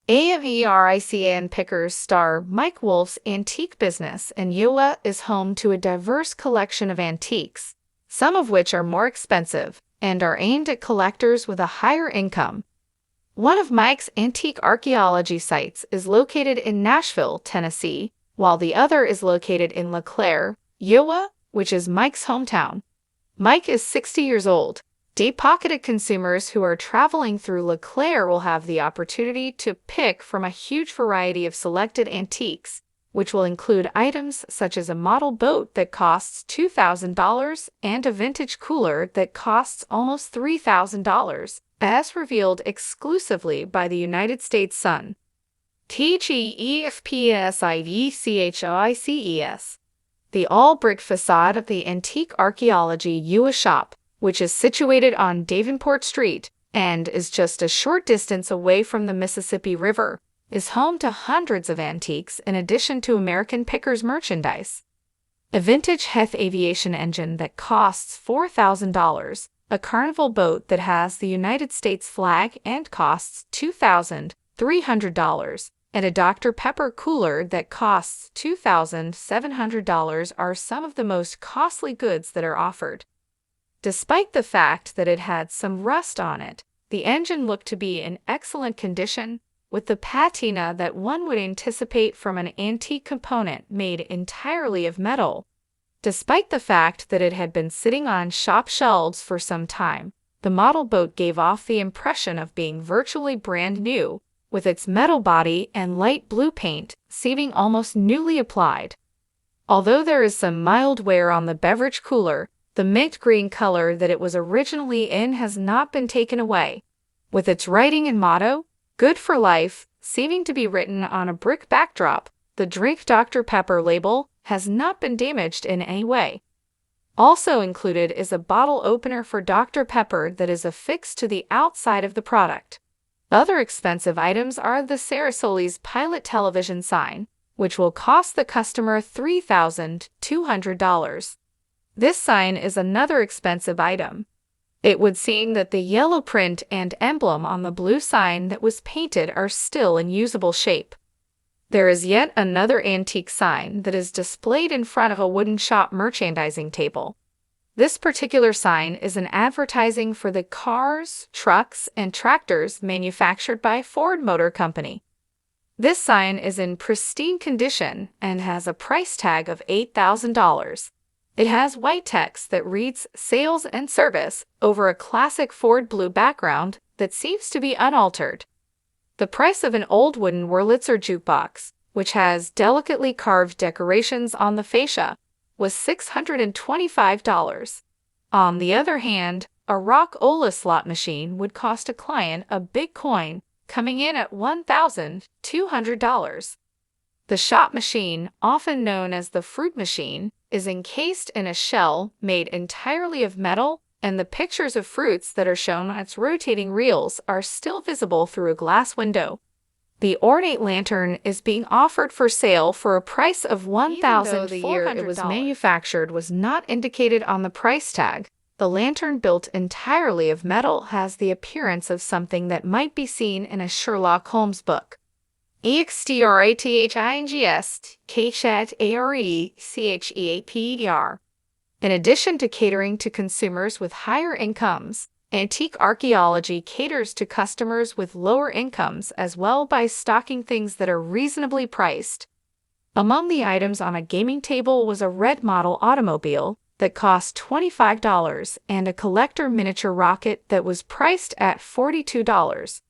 American Pickers star Mike Wolfe's antique business in Iowa is home to a diverse collection of antiques, some of which are more expensive and are aimed at collectors with a higher income. One of Mike's antique archaeology sites is located in Nashville, Tennessee, while the other is located in LeClaire, Iowa, which is Mike's hometown. Mike is 60 years old. Deep-pocketed consumers who are traveling through LeClaire will have the opportunity to pick from a huge variety of selected antiques, which will include items such as a model boat that costs $2,000 and a vintage cooler that costs almost $3,000, as revealed exclusively by the United States Sun. TGEFPSIDCHOICES. The all-brick facade of the Antique Archaeology Iowa shop, which is situated on Davenport Street and is just a short distance away from the Mississippi River, is home to hundreds of antiques in addition to American Pickers merchandise. A vintage Heth aviation engine that costs $4,000, a Carnival boat that has the United States flag and costs $2,300, and a Dr. Pepper cooler that costs $2,700 are some of the most costly goods that are offered. Despite the fact that it had some rust on it, the engine looked to be in excellent condition, with the patina that one would anticipate from an antique component made entirely of metal. Despite the fact that it had been sitting on shop shelves for some time, the model boat gave off the impression of being virtually brand new, with its metal body and light blue paint seeming almost newly applied. Although there is some mild wear on the beverage cooler, the mint green color that it was originally in has not been taken away, with its writing and motto, "Good for Life," seeming to be written on a brick backdrop. The Drink Dr. Pepper label has not been damaged in any way. Also included is a bottle opener for Dr. Pepper that is affixed to the outside of the product. Other expensive items are the Sarasolis Pilot television sign, which will cost the customer $3,200. This sign is another expensive item. It would seem that the yellow print and emblem on the blue sign that was painted are still in usable shape. There is yet another antique sign that is displayed in front of a wooden shop merchandising table. This particular sign is an advertising for the cars, trucks, and tractors manufactured by Ford Motor Company. This sign is in pristine condition and has a price tag of $8,000. It has white text that reads "Sales and Service" over a classic Ford blue background that seems to be unaltered. The price of an old wooden Wurlitzer jukebox, which has delicately carved decorations on the fascia, was $625. On the other hand, a Rock-Ola slot machine would cost a client a big coin, coming in at $1,200. The shop machine, often known as the fruit machine, is encased in a shell made entirely of metal, and the pictures of fruits that are shown on its rotating reels are still visible through a glass window. The ornate lantern is being offered for sale for a price of $1,400. Even though the year it was manufactured was not indicated on the price tag, the lantern, built entirely of metal, has the appearance of something that might be seen in a Sherlock Holmes book. EXTRATHINGS In addition to catering to consumers with higher incomes, Antique Archaeology caters to customers with lower incomes as well by stocking things that are reasonably priced. Among the items on a gaming table was a red model automobile that cost $25 and a collector miniature rocket that was priced at $42.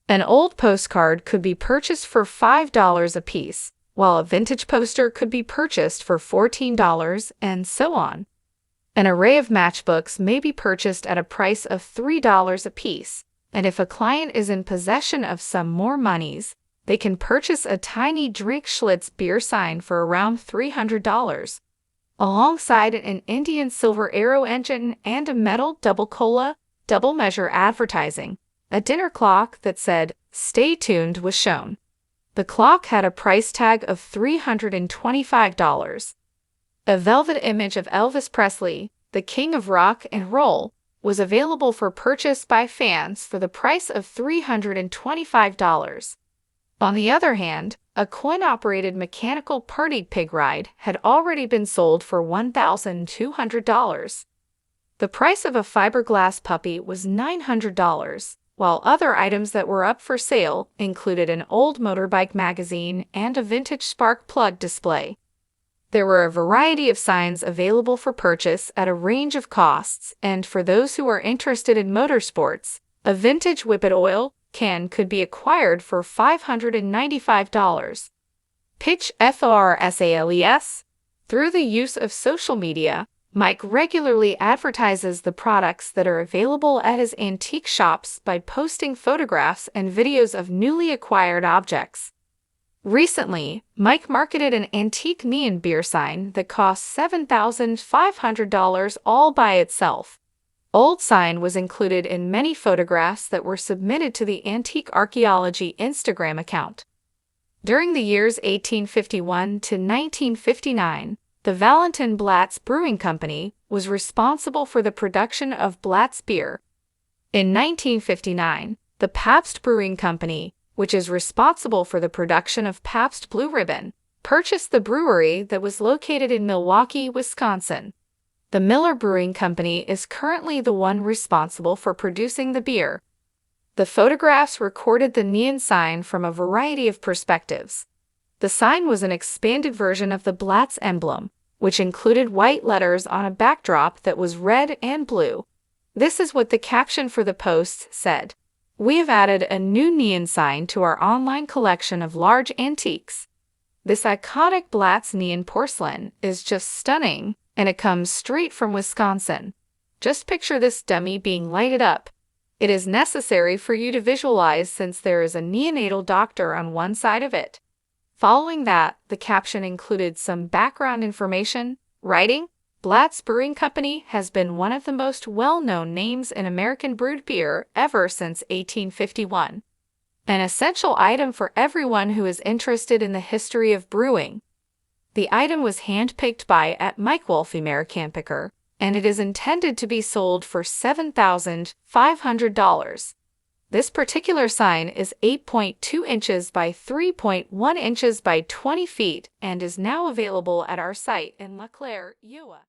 An old postcard could be purchased for $5 a piece, while a vintage poster could be purchased for $14, and so on. An array of matchbooks may be purchased at a price of $3 a piece, and if a client is in possession of some more monies, they can purchase a tiny Drink Schlitz beer sign for around $300, alongside an Indian silver arrow engine and a metal double cola, double measure advertising. A dinner clock that said, "Stay tuned," was shown. The clock had a price tag of $325. A velvet image of Elvis Presley, the king of rock and roll, was available for purchase by fans for the price of $325. On the other hand, a coin-operated mechanical party pig ride had already been sold for $1,200. The price of a fiberglass puppy was $900, while other items that were up for sale included an old motorbike magazine and a vintage spark plug display. There were a variety of signs available for purchase at a range of costs, and for those who are interested in motorsports, a vintage Whippet oil can could be acquired for $595. Pitch FORSALES. Through the use of social media, Mike regularly advertises the products that are available at his antique shops by posting photographs and videos of newly acquired objects. Recently, Mike marketed an antique neon beer sign that cost $7,500 all by itself. Old sign was included in many photographs that were submitted to the Antique Archaeology Instagram account. During the years 1851 to 1959, the Valentin Blatz Brewing Company was responsible for the production of Blatz beer. In 1959, the Pabst Brewing Company, which is responsible for the production of Pabst Blue Ribbon, purchased the brewery that was located in Milwaukee, Wisconsin. The Miller Brewing Company is currently the one responsible for producing the beer. The photographs recorded the neon sign from a variety of perspectives. The sign was an expanded version of the Blatz emblem, which included white letters on a backdrop that was red and blue. This is what the caption for the post said: "We have added a new neon sign to our online collection of large antiques. This iconic Blatz neon porcelain is just stunning, and it comes straight from Wisconsin. Just picture this dummy being lighted up. It is necessary for you to visualize since there is a neonatal doctor on one side of it." Following that, the caption included some background information, writing, "Blatz Brewing Company has been one of the most well-known names in American brewed beer ever since 1851. An essential item for everyone who is interested in the history of brewing." The item was handpicked by @MikeWolfe Americanpicker, and it is intended to be sold for $7,500. This particular sign is 8.2 inches by 3.1 inches by 20 feet and is now available at our site in LeClaire, Iowa.